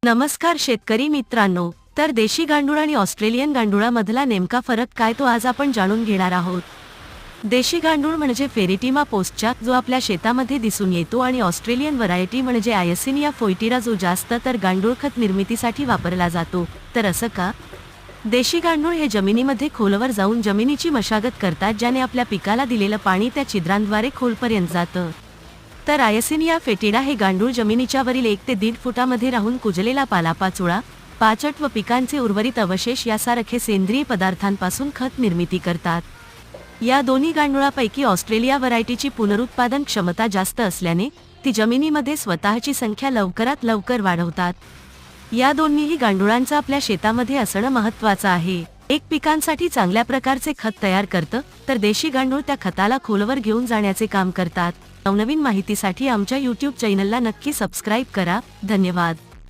नमस्कार शेतकरी मित्रांनो, तर देशी गांडूळ आणि ऑस्ट्रेलियन गांडुळामधला नेमका फरक काय तो आज आपण जाणून घेणार आहोत। देशी गांडूळ म्हणजे फेरिटिमा पोस्चा जो आपल्या शेतामध्ये दिसून येतो आणि ऑस्ट्रेलियन व्हरायटी म्हणजे आयसिनिया फोइटिरा जो जास्त तर गांडूळ खत निर्मितीसाठी वापरला जातो। तर असं का? देशी गांडूळ हे जमिनीमध्ये खोलवर जाऊन जमिनीची मशागत करतात, ज्याने आपल्या पिकाला दिलेलं पाणी त्या छिद्रांद्वारे खोलपर्यंत जातं। तर आयसिनिया फेटिडा हे गांडूळ जमिनीच्या वरील 1 ते 1.5 फुटामध्ये राहून कुजलेला पालापाचोळा, पाचट व पिकांचे उर्वरित अवशेष यासारखे सेंद्रिय पदार्थांपासून खत निर्मिती करतात। या दोन्ही गांडुळापैकी ऑस्ट्रेलिया व्हरायटीची पुनरुत्पादन क्षमता जास्त असल्याने ती जमिनीमध्ये स्वतःची संख्या लवकरात लवकर वाढवतात। या दोन्हीही गांडुळांचा आपल्या शेतामध्ये असणं महत्त्वाचं आहे। एक पिकांसाठी चांगल्या प्रकारचे खत तयार करतं, तर देशी गांडूळ त्या खताला खोलवर घेऊन जाण्याचे काम करतात। नवनवीन माहितीसाठी आमच्या YouTube चॅनलला नक्की सबस्क्राईब करा। धन्यवाद।